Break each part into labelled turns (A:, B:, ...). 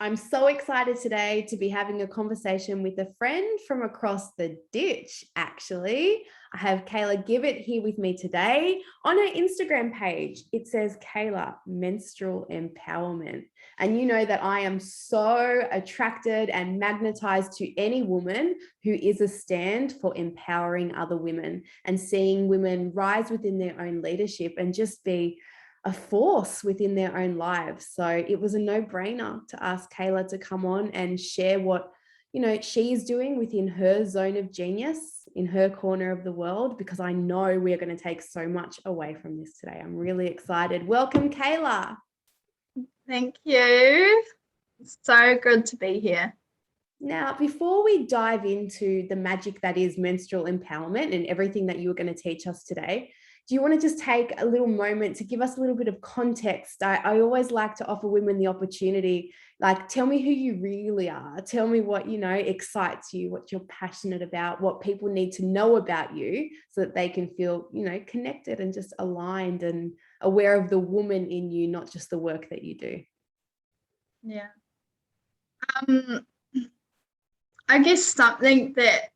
A: I'm so excited today to be having a conversation with a friend from across the ditch, actually. I have Kayla Gebert here with me today. On her Instagram page, it says Kayla, Menstrual Empowerment. And you know that I am so attracted and magnetized to any woman who is a stand for empowering other women and seeing women rise within their own leadership and just be a force within their own lives. So it was a no-brainer to ask Kayla to come on and share what, she is doing within her zone of genius in her corner of the world, because I know we're going to take so much away from this today. I'm really excited. Welcome, Kayla.
B: Thank you. It's so good to be here.
A: Now, before we dive into the magic that is menstrual empowerment and everything that you are going to teach us today, do you want to just take a little moment to give us a little bit of context? I always like to offer women the opportunity, like, tell me who you really are. Tell me what, excites you, what you're passionate about, what people need to know about you so that they can feel, connected and just aligned and aware of the woman in you, not just the work that you do.
B: Yeah. I guess something that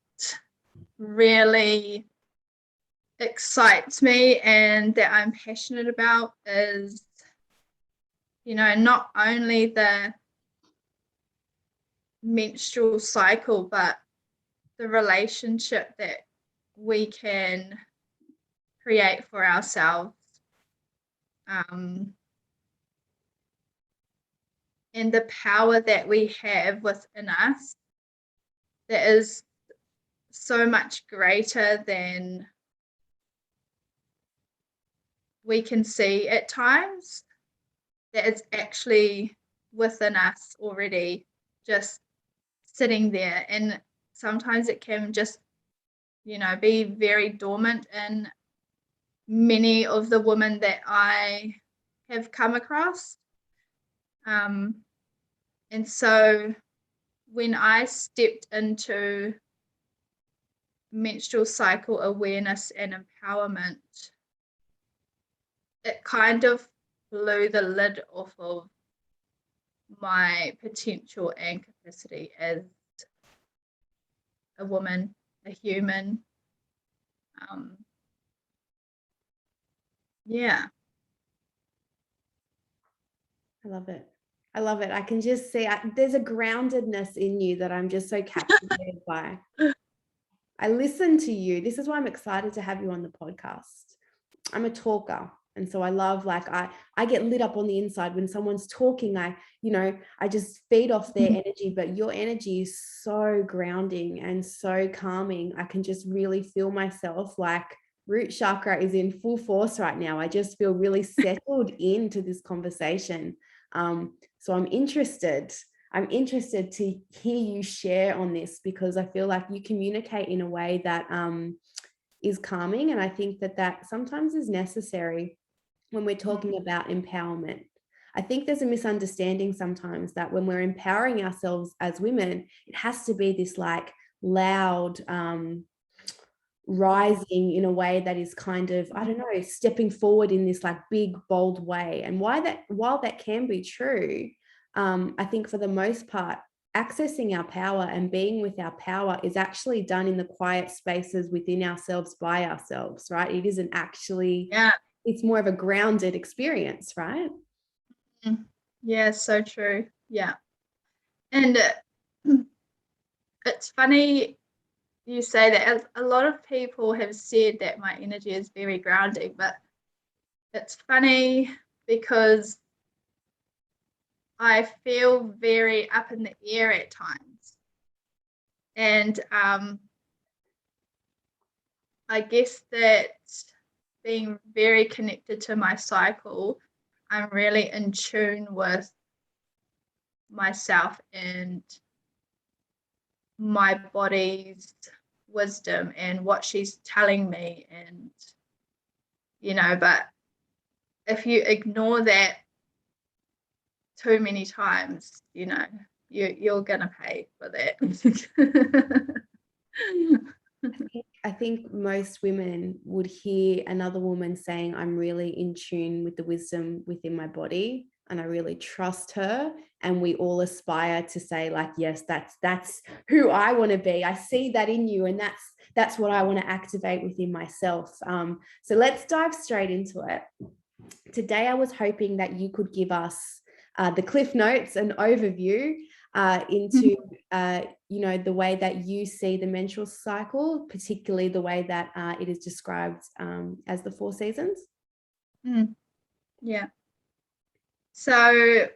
B: really excites me and that I'm passionate about is, not only the menstrual cycle, but the relationship that we can create for ourselves. And the power that we have within us that is so much greater than we can see at times, that it's actually within us already, just sitting there. And sometimes it can just, be very dormant in many of the women that I have come across. And so when I stepped into menstrual cycle awareness and empowerment, it kind of blew the lid off of my potential and capacity as a woman, a human. Yeah.
A: I love it. I love it. I can just see there's a groundedness in you that I'm just so captivated by. I listen to you. This is why I'm excited to have you on the podcast. I'm a talker. And so I love, I get lit up on the inside when someone's talking. I just feed off their energy, but your energy is so grounding and so calming. I can just really feel myself like root chakra is in full force right now. I just feel really settled into this conversation. So I'm interested to hear you share on this, because I feel like you communicate in a way that is calming. And I think that sometimes is necessary when we're talking about empowerment. I think there's a misunderstanding sometimes that when we're empowering ourselves as women, it has to be this loud rising in a way that is kind of, I don't know, stepping forward in this big, bold way. And while that can be true, I think for the most part, accessing our power and being with our power is actually done in the quiet spaces within ourselves by ourselves, right? It isn't actually, it's more of a grounded experience, right?
B: Yeah, so true. Yeah. And it's funny you say that. A lot of people have said that my energy is very grounding, but it's funny because I feel very up in the air at times. And I guess that being very connected to my cycle, I'm really in tune with myself and my body's wisdom and what she's telling me. And but if you ignore that too many times, you're gonna pay for that.
A: I think most women would hear another woman saying, I'm really in tune with the wisdom within my body. and I really trust her, and we all aspire to say like, yes, that's who I want to be. I see that in you, and that's what I want to activate within myself. So let's dive straight into it. Today I was hoping that you could give us the cliff notes and overview into the way that you see the menstrual cycle, particularly the way that it is described as the 4 seasons.
B: Yeah. So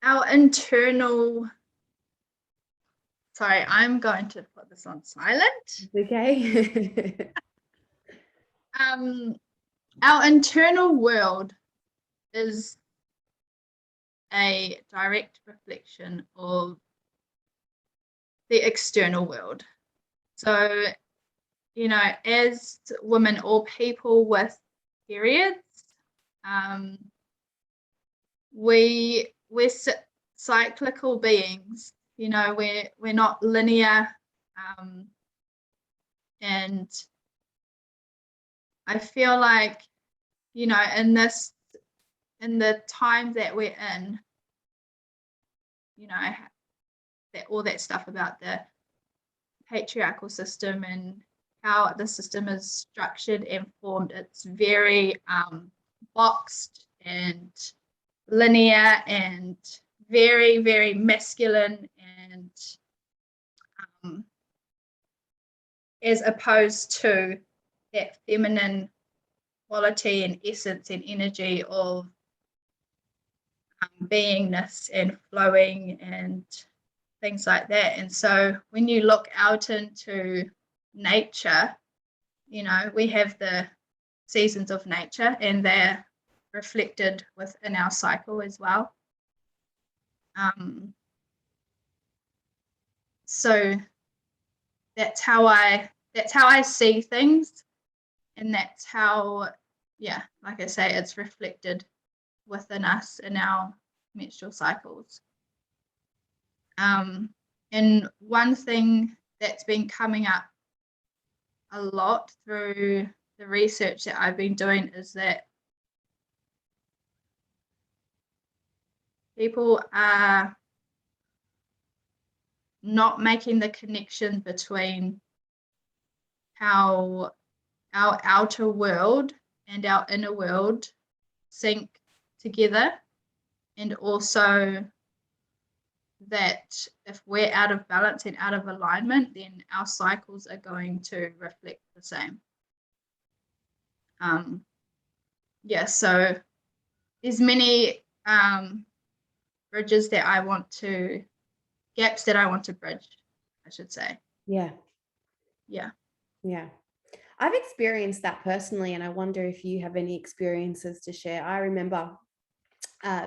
B: our internal, sorry, I'm going to put this on silent.
A: Okay.
B: Our internal world is a direct reflection of the external world. So, as women or people with periods, we're cyclical beings. We're not linear, and I feel like, in the time that we're in, that all that stuff about the patriarchal system and how the system is structured and formed, it's very boxed and linear and very, very masculine, and as opposed to that feminine quality and essence and energy of beingness and flowing and things like that. And so when you look out into nature, we have the seasons of nature, and they're reflected within our cycle as well. So that's how I see things, and that's how, like I say, it's reflected within us in our menstrual cycles. And one thing that's been coming up a lot through the research that I've been doing is that people are not making the connection between how our outer world and our inner world sync together, and also that if we're out of balance and out of alignment, then our cycles are going to reflect the same. So there's many gaps that I want to bridge, I should say.
A: Yeah. I've experienced that personally, and I wonder if you have any experiences to share. I remember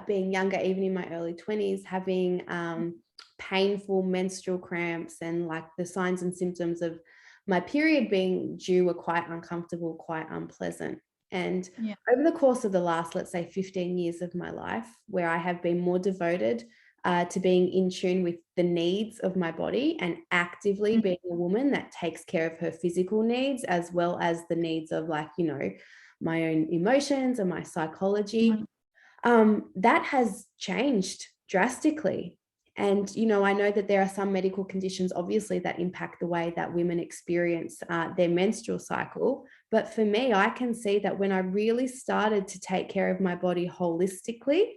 A: being younger, even in my early 20s, having painful menstrual cramps, and like the signs and symptoms of my period being due were quite uncomfortable, quite unpleasant. And over the course of the last, let's say, 15 years of my life, where I have been more devoted to being in tune with the needs of my body and actively being a woman that takes care of her physical needs, as well as the needs of, like, my own emotions and my psychology, that has changed drastically. And, I know that there are some medical conditions, obviously, that impact the way that women experience their menstrual cycle. But for me, I can see that when I really started to take care of my body holistically,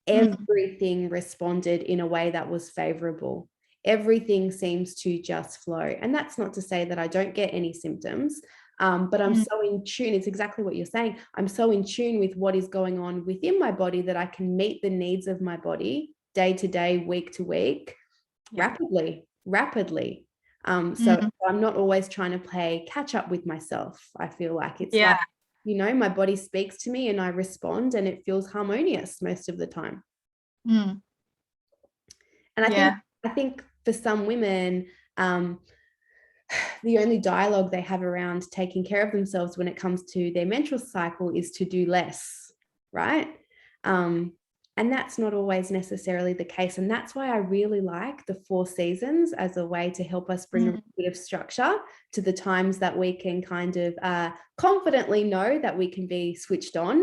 A: everything responded in a way that was favorable. Everything seems to just flow. And that's not to say that I don't get any symptoms, but I'm so in tune. It's exactly what you're saying. I'm so in tune with what is going on within my body that I can meet the needs of my body day to day, week to week, rapidly. So I'm not always trying to play catch up with myself. I feel like it's like, my body speaks to me and I respond, and it feels harmonious most of the time. And I think for some women, the only dialogue they have around taking care of themselves when it comes to their menstrual cycle is to do less, right? And that's not always necessarily the case. And that's why I really like the 4 seasons as a way to help us bring a bit of structure to the times that we can kind of confidently know that we can be switched on,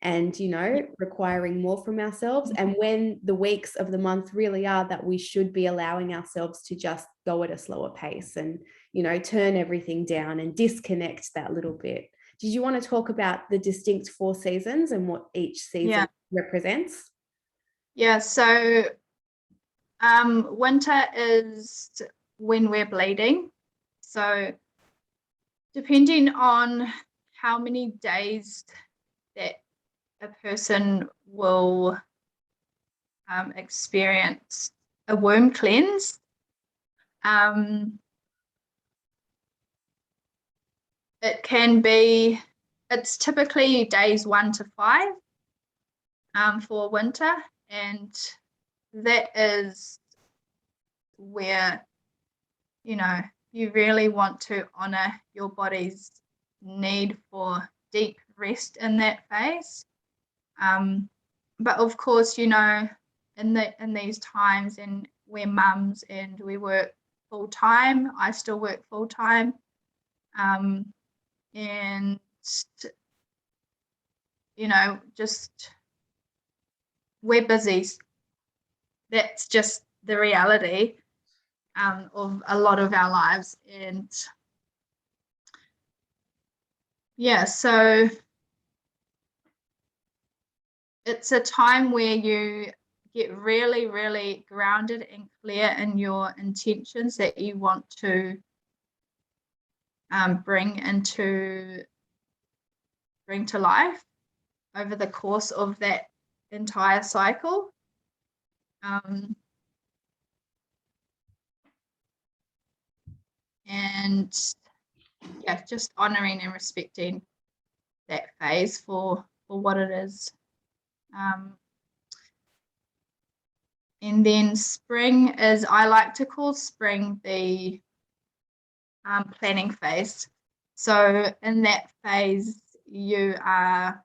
A: and, you know, requiring more from ourselves. And when the weeks of the month really are that we should be allowing ourselves to just go at a slower pace and, you know, turn everything down and disconnect that little bit. Did you want to talk about the distinct 4 seasons and what each season represents?
B: Yeah, so winter is when we're bleeding. So depending on how many days that a person will experience a womb cleanse, it can be, it's typically days 1 to 5 for winter, and that is where, you know, you really want to honor your body's need for deep rest in that phase. But of course, you know, in these times, and we're mums and we work full time, I still work full time, and you know, just we're busy. That's just the reality of a lot of our lives. And yeah, so it's a time where you get really, really grounded and clear in your intentions that you want to bring to life over the course of that entire cycle. And yeah, just honoring and respecting that phase for what it is. And then spring is, I like to call spring the planning phase. So in that phase, you are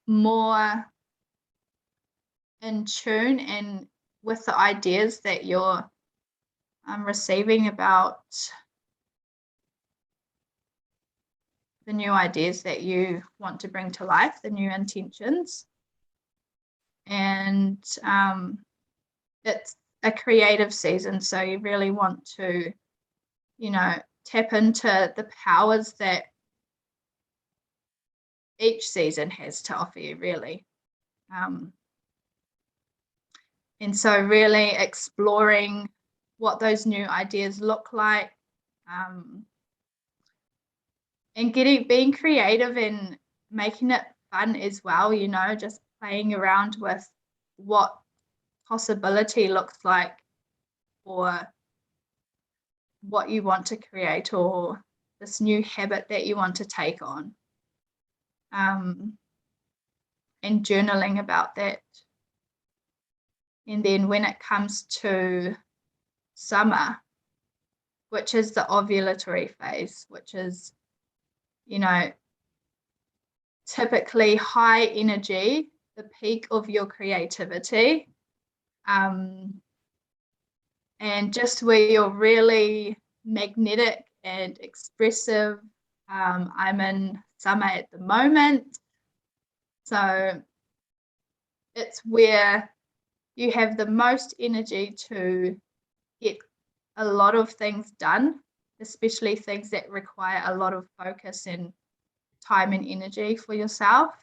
B: more in tune and with the ideas that you're receiving about the new ideas that you want to bring to life, the new intentions. And it's a creative season, so you really want to, you know, tap into the powers that each season has to offer you, really. And so really exploring what those new ideas look like, and being creative and making it fun as well, you know, just playing around with what possibility looks like or what you want to create or this new habit that you want to take on, and journaling about that. And then when it comes to summer, which is the ovulatory phase, which is, you know, typically high energy, the peak of your creativity, and just where you're really magnetic and expressive. I'm in summer at the moment, so it's where you have the most energy to get a lot of things done, especially things that require a lot of focus and time and energy for yourself.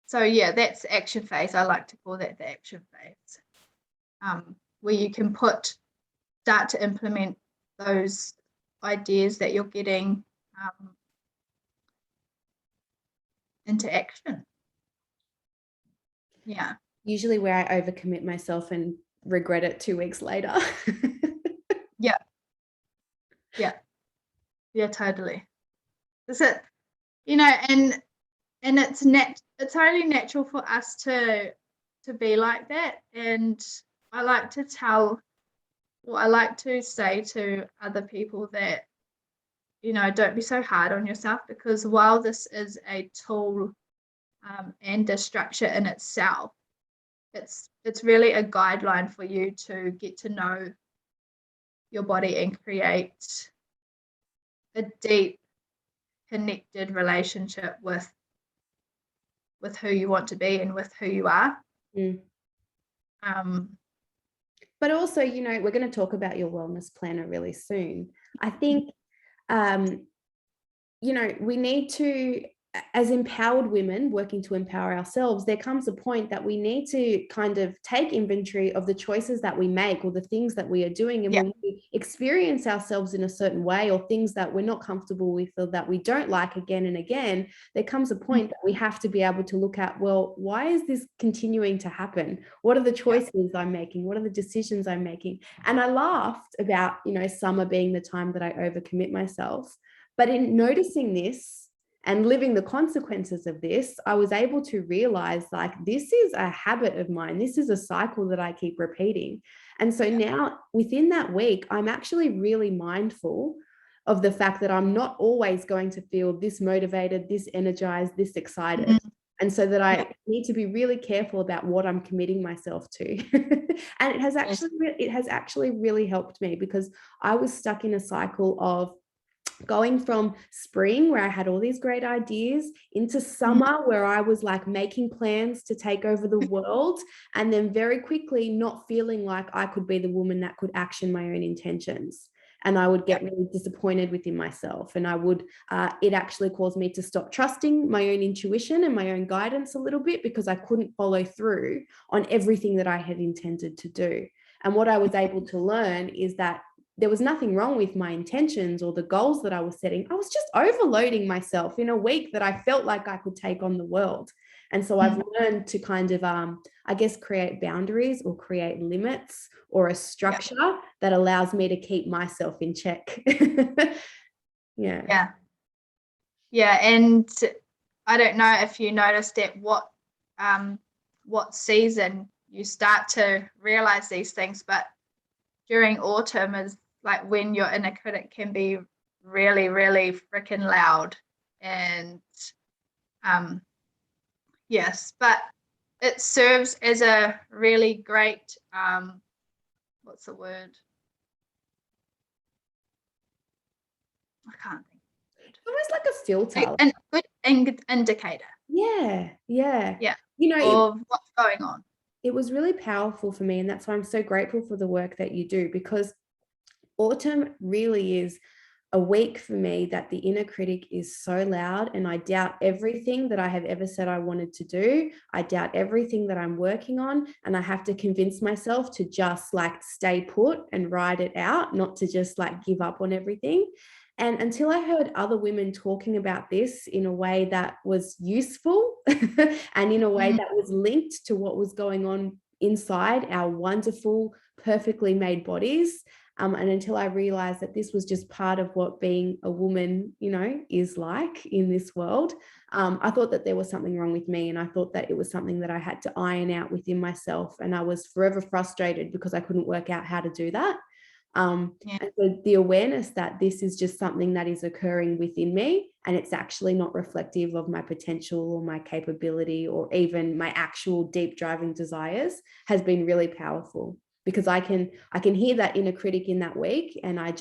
B: So yeah, that's action phase. I like to call that the action phase, where you can start to implement those ideas that you're getting into action. Yeah.
A: Usually where I overcommit myself and regret it 2 weeks later.
B: Yeah. Yeah. Yeah, totally. That's it. You know, and it's only natural for us to be like that. And I like to say to other people that, you know, don't be so hard on yourself, because while this is a tool and a structure in itself, it's really a guideline for you to get to know your body and create a deep connected relationship with who you want to be and with who you are.
A: But also, you know, we're going to talk about your wellness planner really soon. I think, you know, we need to, as empowered women working to empower ourselves, there comes a point that we need to kind of take inventory of the choices that we make or the things that we are doing. And when we experience ourselves in a certain way or things that we're not comfortable with or that we don't like again and again, there comes a point that we have to be able to look at, well, why is this continuing to happen? What are the choices I'm making? What are the decisions I'm making? And I laughed about, you know, summer being the time that I overcommit myself. But in noticing this, and living the consequences of this, I was able to realize, like, this is a habit of mine. This is a cycle that I keep repeating. And so now within that week, I'm actually really mindful of the fact that I'm not always going to feel this motivated, this energized, this excited. And so that I need to be really careful about what I'm committing myself to. And it has actually really helped me, because I was stuck in a cycle of going from spring, where I had all these great ideas, into summer, where I was like making plans to take over the world, and then very quickly not feeling like I could be the woman that could action my own intentions. And I would get really disappointed within myself. And I would, it actually caused me to stop trusting my own intuition and my own guidance a little bit, because I couldn't follow through on everything that I had intended to do. And what I was able to learn is that there was nothing wrong with my intentions or the goals that I was setting. I was just overloading myself in a week that I felt like I could take on the world. And so I've learned to kind of, I guess, create boundaries or create limits or a structure that allows me to keep myself in check.
B: Yeah. And I don't know if you noticed at what season you start to realize these things, but during autumn is like when your inner critic can be really, really freaking loud. And yes, but it serves as a really great, what's the word? I can't think.
A: Almost like a filter.
B: A good indicator.
A: Yeah.
B: You know, of what's going on.
A: It was really powerful for me. And that's why I'm so grateful for the work that you do, because autumn really is a week for me that the inner critic is so loud, and I doubt everything that I have ever said I wanted to do. I doubt everything that I'm working on, and I have to convince myself to just like stay put and ride it out, not to just like give up on everything. And until I heard other women talking about this in a way that was useful and in a way that was linked to what was going on inside our wonderful, perfectly made bodies, and until I realized that this was just part of what being a woman, you know, is like in this world, I thought that there was something wrong with me. And I thought that it was something that I had to iron out within myself. And I was forever frustrated because I couldn't work out how to do that. And so the awareness that this is just something that is occurring within me, and it's actually not reflective of my potential or my capability or even my actual deep driving desires, has been really powerful. Because I can hear that inner critic in that week, and I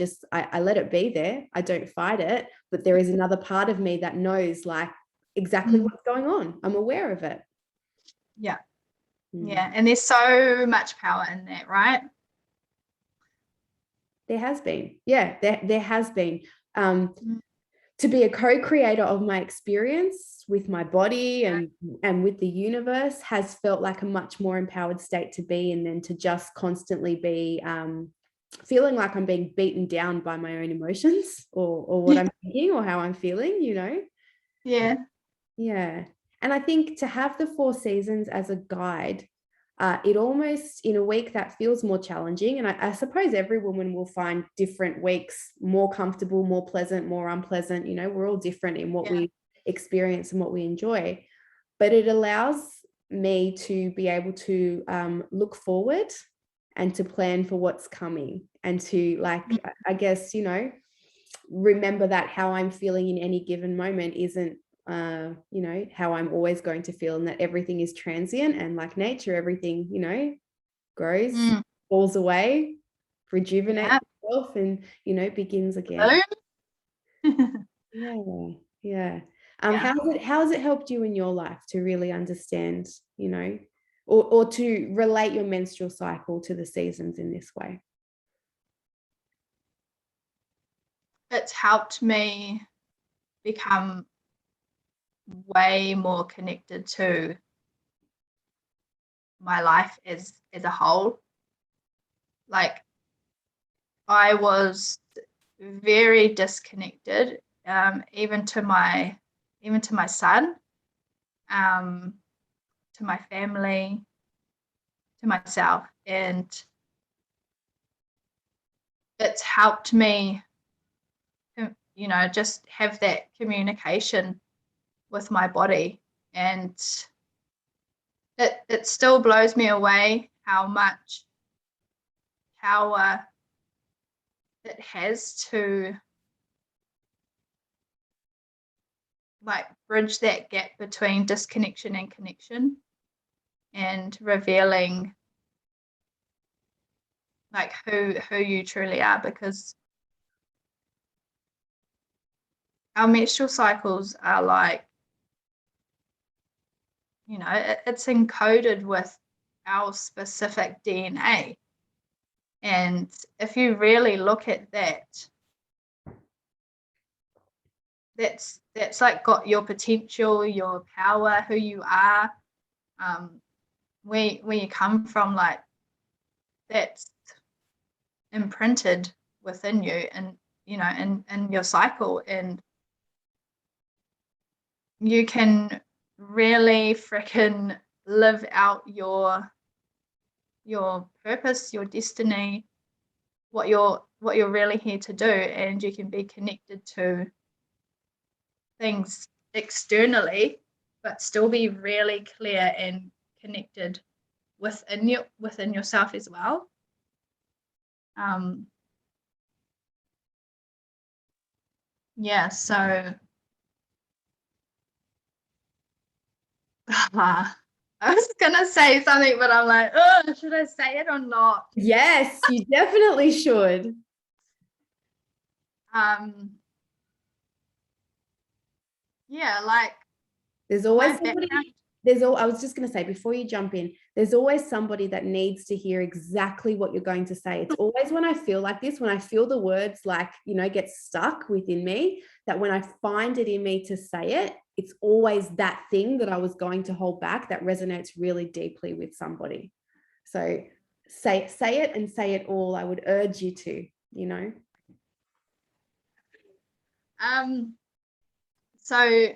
A: let it be there. I don't fight it, but there is another part of me that knows like exactly what's going on. I'm aware of it.
B: Yeah. And there's so much power in that, right?
A: There has been. There has been. To be a co-creator of my experience with my body and with the universe has felt like a much more empowered state to be in, than to just constantly be feeling like I'm being beaten down by my own emotions or what I'm thinking or how I'm feeling, you know? Yeah. And I think to have the 4 seasons as a guide, it almost, in a week that feels more challenging, and I suppose every woman will find different weeks more comfortable, more pleasant, more unpleasant. You know, we're all different in what we experience and what we enjoy, but it allows me to be able to look forward and to plan for what's coming, and to like, I guess, you know, remember that how I'm feeling in any given moment isn't you know, how I'm always going to feel, and that everything is transient, and like nature, everything, you know, grows, falls away, rejuvenates itself, and, you know, begins again. Yeah.
B: Yeah.
A: How has it helped you in your life to really understand, or to relate your menstrual cycle to the seasons in this way?
B: It's helped me become way more connected to my life as a whole. Like, I was very disconnected, even to my son, to my family, to myself, and it's helped me, just have that communication with my body. And it still blows me away how much power it has to, like, bridge that gap between disconnection and connection, and revealing, like, who you truly are, because our menstrual cycles are like, it's encoded with our specific DNA. And if you really look at that, that's like got your potential, your power, who you are, where you come from, like, that's imprinted within you, and in your cycle, and you can really freaking live out your purpose, your destiny, what you're really here to do, and you can be connected to things externally, but still be really clear and connected within yourself as well. Yeah, so I was gonna say something, but I'm like, oh, should I say it or not?
A: Yes, you definitely should.
B: Yeah, like,
A: There's
B: my
A: always somebody,
B: background.
A: I was just going to say, before you jump in, there's always somebody that needs to hear exactly what you're going to say. It's always when I feel like this, when I feel the words, like, get stuck within me, that when I find it in me to say it, it's always that thing that I was going to hold back that resonates really deeply with somebody. So say it, and say it all. I would urge you to,
B: So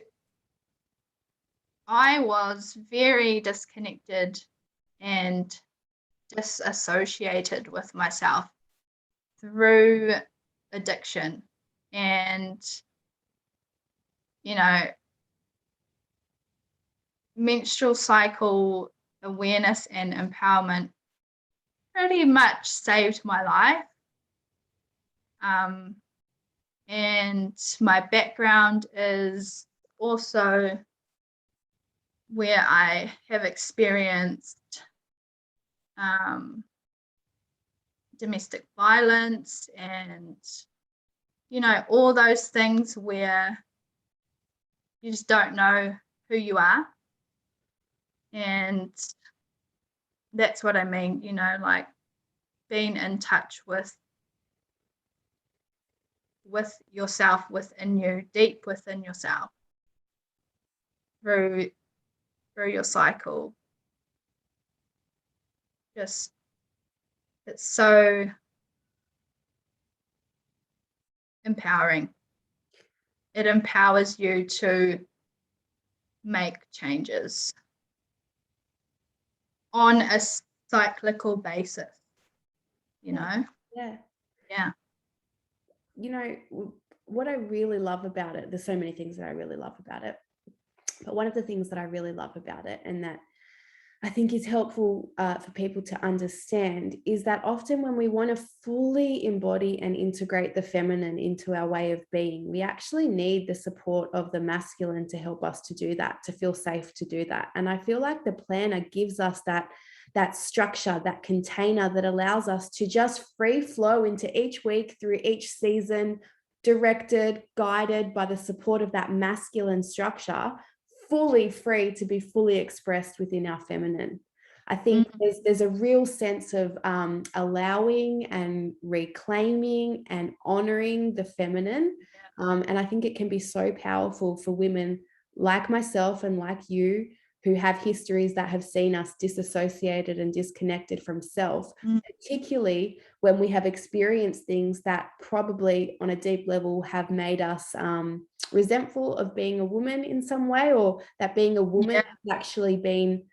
B: I was very disconnected and disassociated with myself through addiction, and menstrual cycle awareness and empowerment pretty much saved my life. And my background is also where I have experienced domestic violence, and all those things where you just don't know who you are. And that's what I mean, like, being in touch with yourself within you, deep within yourself, through your cycle. Just, it's so empowering. It empowers you to make changes on a cyclical basis,
A: Yeah.
B: Yeah.
A: What I really love about it, there's so many things that I really love about it, but one of the things that I really love about it, and that I think is helpful for people to understand, is that often when we want to fully embody and integrate the feminine into our way of being, we actually need the support of the masculine to help us to do that, to feel safe to do that. And I feel like the planner gives us that structure, that container that allows us to just free flow into each week, through each season, directed, guided by the support of that masculine structure, fully free to be fully expressed within our feminine. I think there's a real sense of allowing and reclaiming and honoring the feminine. And I think it can be so powerful for women like myself and like you, who have histories that have seen us disassociated and disconnected from self, particularly when we have experienced things that probably on a deep level have made us resentful of being a woman in some way, or that being a woman has actually been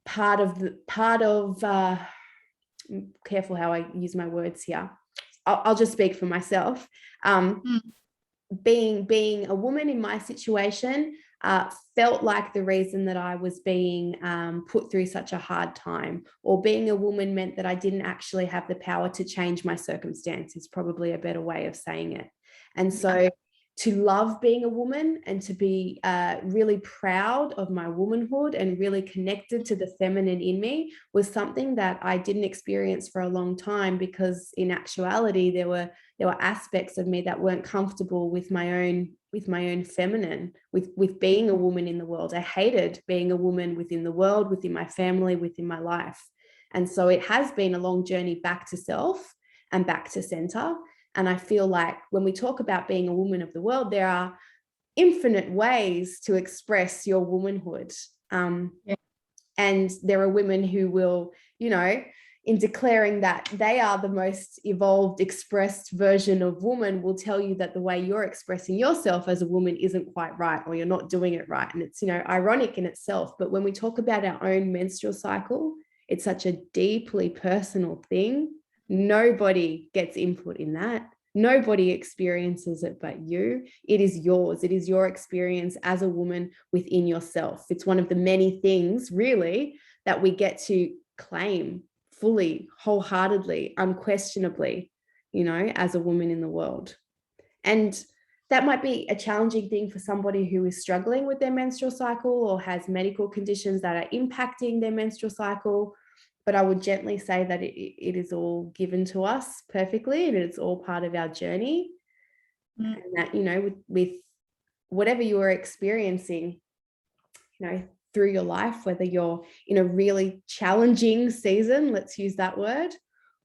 A: part of careful how I use my words here. I'll just speak for myself. Being a woman in my situation felt like the reason that I was being put through such a hard time, or being a woman meant that I didn't actually have the power to change my circumstance, is probably a better way of saying it. And so to love being a woman and to be really proud of my womanhood and really connected to the feminine in me was something that I didn't experience for a long time, because in actuality there were aspects of me that weren't comfortable with my own feminine, with being a woman in the world. I hated being a woman within the world, within my family, within my life. And so it has been a long journey back to self and back to center. And I feel like when we talk about being a woman of the world, there are infinite ways to express your womanhood. And there are women who will, in declaring that they are the most evolved, expressed version of woman, will tell you that the way you're expressing yourself as a woman isn't quite right, or you're not doing it right. And it's, ironic in itself. But when we talk about our own menstrual cycle, it's such a deeply personal thing. Nobody gets input in that. Nobody experiences it but you. It is yours. It is your experience as a woman within yourself. It's one of the many things, really, that we get to claim fully, wholeheartedly, unquestionably, as a woman in the world. And that might be a challenging thing for somebody who is struggling with their menstrual cycle or has medical conditions that are impacting their menstrual cycle. But I would gently say that it is all given to us perfectly, and it's all part of our journey. And that, with whatever you are experiencing, through your life, whether you're in a really challenging season, let's use that word,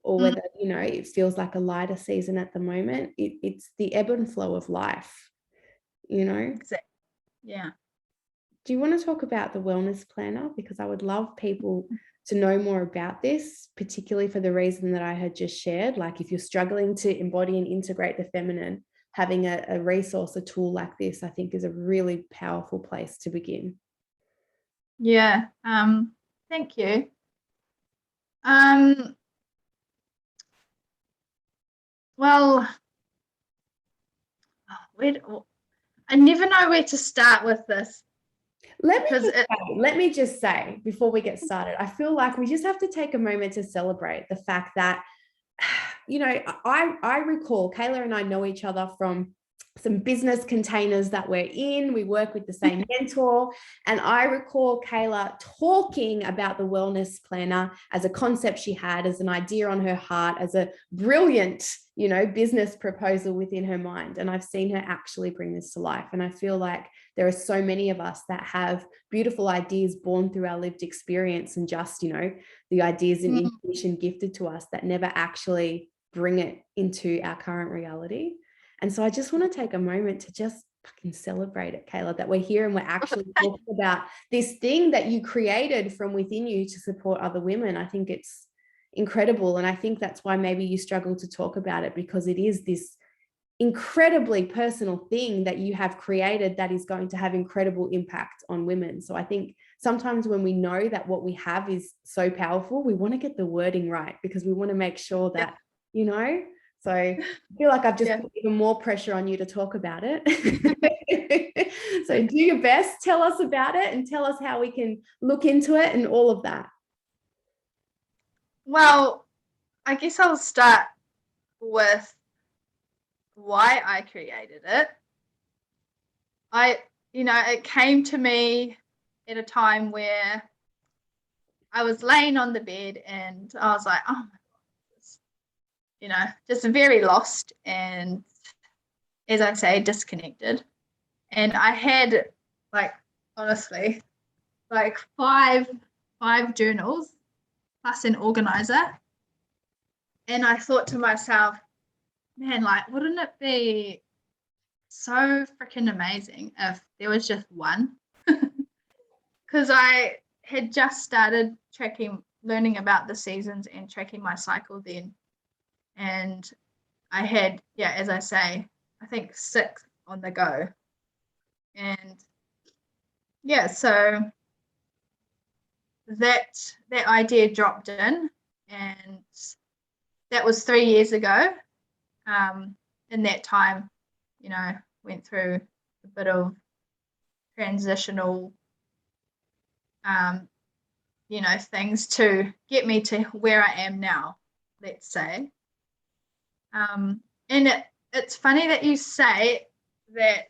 A: or whether, it feels like a lighter season at the moment, it's the ebb and flow of life,
B: Exactly. Yeah.
A: Do you want to talk about the wellness planner? Because I would love people to know more about this, particularly for the reason that I had just shared. Like, if you're struggling to embody and integrate the feminine, having a resource, a tool like this, I think is a really powerful place to begin.
B: Yeah. Thank you. Well, I never know where to start with this.
A: Let me just say before we get started, I feel like we just have to take a moment to celebrate the fact that, I recall Kayla and I know each other from some business containers that we're in. We work with the same mentor. And I recall Kayla talking about the wellness planner as a concept she had, as an idea on her heart, as a brilliant, business proposal within her mind. And I've seen her actually bring this to life. And I feel like there are so many of us that have beautiful ideas born through our lived experience, and just, the ideas and intuition gifted to us that never actually bring it into our current reality. And so I just want to take a moment to just fucking celebrate it, Kayla, that we're here and we're actually talking about this thing that you created from within you to support other women. I think it's incredible. And I think that's why maybe you struggle to talk about it, because it is this incredibly personal thing that you have created that is going to have incredible impact on women. So I think sometimes when we know that what we have is so powerful, we want to get the wording right, because we want to make sure that, so I feel like I've just put even more pressure on you to talk about it. So do your best, tell us about it, and tell us how we can look into it and all of that.
B: Well, I guess I'll start with why I created it. It came to me at a time where I was laying on the bed and I was like, oh my God, just very lost. And as I say, disconnected. And I had, like, honestly, like five journals plus an organizer. And I thought to myself, man, like, wouldn't it be so freaking amazing if there was just one? Because I had just started learning about the seasons and tracking my cycle then. And I had, yeah, as I say, I think 6 on the go. And yeah, so that idea dropped in, and that was 3 years ago. In that time, went through a bit of transitional, things to get me to where I am now, let's say. And it's funny that you say that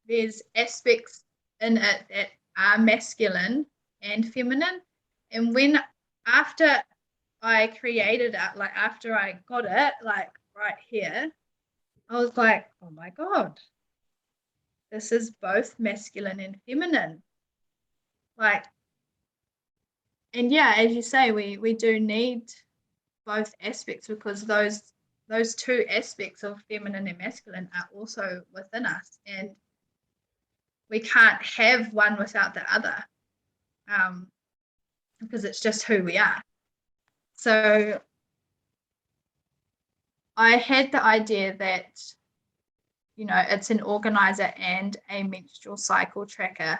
B: there's aspects in it that are masculine and feminine. And after I created it, like after I got it, like right here, I was like, oh my God, this is both masculine and feminine. Like, and yeah, as you say, we do need both aspects, because those two aspects of feminine and masculine are also within us, and we can't have one without the other, because it's just who we are. So I had the idea that, it's an organizer and a menstrual cycle tracker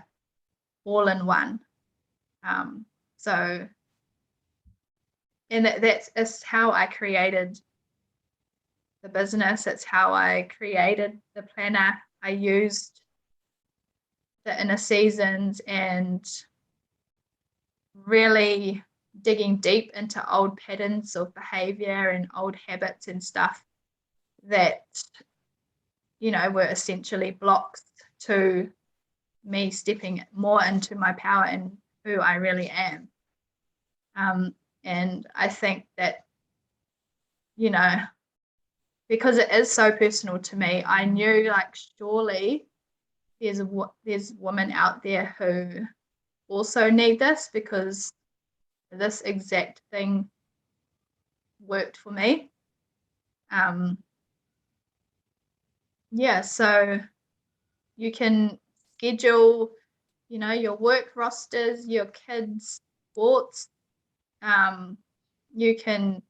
B: all in one. So, and that's how I created the business. It's how I created the planner. I used the inner seasons and really digging deep into old patterns of behavior and old habits and stuff that, were essentially blocks to me stepping more into my power and who I really am. And I think that, because it is so personal to me, I knew, like, surely there's women out there who also need this, because this exact thing worked for me. Yeah, so you can schedule, your work rosters, your kids' sports. You can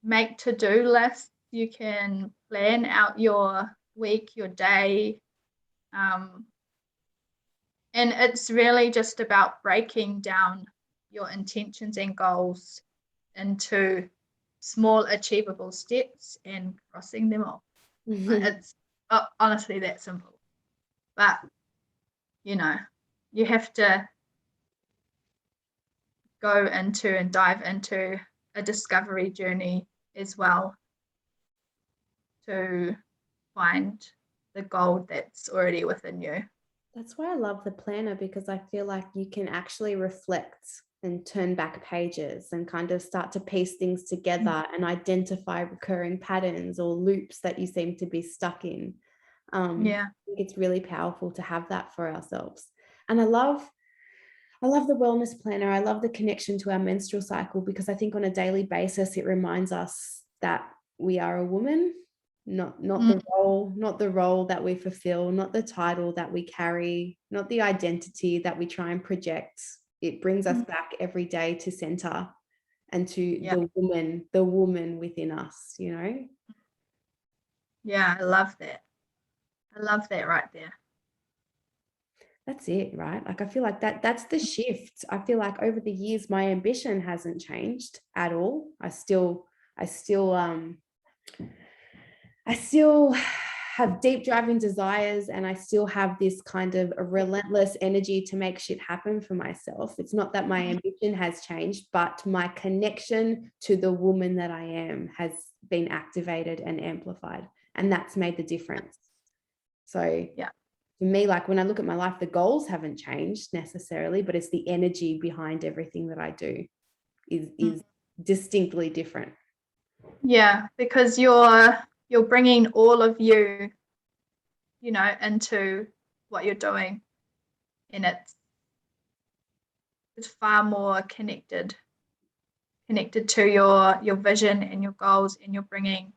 B: make to-do lists. You can plan out your week, your day. And it's really just about breaking down your intentions and goals into small achievable steps and crossing them off. It's honestly that simple. But, you have to go into and dive into a discovery journey as well to find the gold that's already within you.
A: That's why I love the planner, because I feel like you can actually reflect and turn back pages and kind of start to piece things together and identify recurring patterns or loops that you seem to be stuck in. I think it's really powerful to have that for ourselves. And I love the wellness planner. I love the connection to our menstrual cycle, because I think on a daily basis it reminds us that we are a woman, not the role that we fulfill, not the title that we carry, not the identity that we try and project. It brings us back every day to center and to the woman within us,
B: Yeah, I love that. I love that right there.
A: That's it, right? Like, I feel like that's the shift. I feel like over the years my ambition hasn't changed at all. I still have deep driving desires, and I still have this kind of a relentless energy to make shit happen for myself. It's not that my ambition has changed, but my connection to the woman that I am has been activated and amplified, and that's made the difference. So for me, like, when I look at my life, the goals haven't changed necessarily, but it's the energy behind everything that I do is distinctly different.
B: Yeah, because you're you're bringing all of you, you know, into what you're doing, and it's far more connected to your vision and your goals, and you're bringing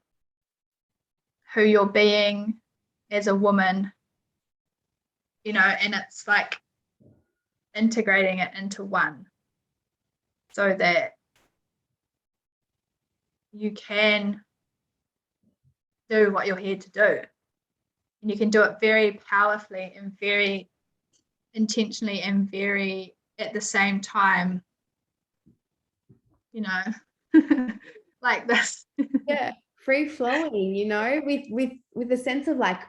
B: who you're being as a woman, you know, and it's like integrating it into one so that you can do what you're here to do, and you can do it very powerfully and very intentionally and very at the same time, you know, like this.
A: Yeah, free flowing, you know, with a sense of like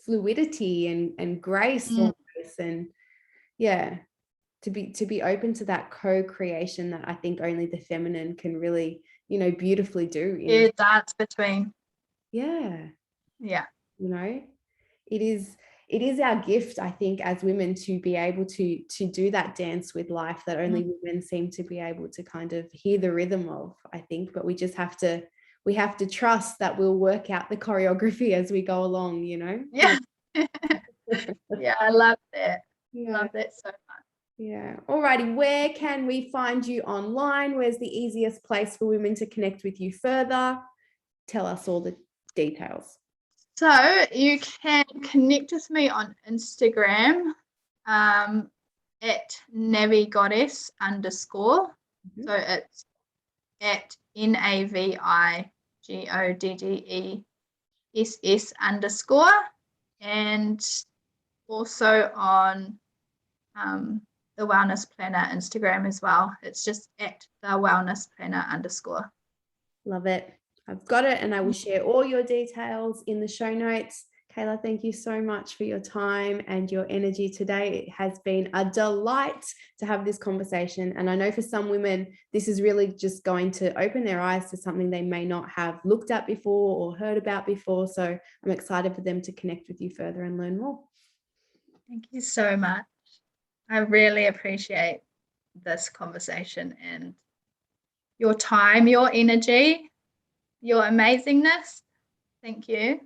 A: fluidity and grace almost, and yeah, to be open to that co-creation that I think only the feminine can really, you know, beautifully do.
B: Yeah, dance between.
A: Yeah,
B: Yeah.
A: you know, it is our gift, I think, as women, to be able to do that dance with life that only women seem to be able to kind of hear the rhythm of, I think. But we just have to trust that we'll work out the choreography as we go along, you know.
B: Yeah. Yeah, I love that.
A: Yeah.
B: Love that so much.
A: Yeah. Alrighty. Where can we find you online? Where's the easiest place for women to connect with you further? Tell us all the details.
B: So you can connect with me on Instagram at navigoddess_. So it's at NAVIGODDESS_, and also on the Wellness Planner Instagram as well. It's just at the Wellness Planner_.
A: Love it. I've got it, and I will share all your details in the show notes. Kayla, thank you so much for your time and your energy today. It has been a delight to have this conversation. And I know for some women, this is really just going to open their eyes to something they may not have looked at before or heard about before. So I'm excited for them to connect with you further and learn more.
B: Thank you so much. I really appreciate this conversation and your time, your energy, your amazingness. Thank you.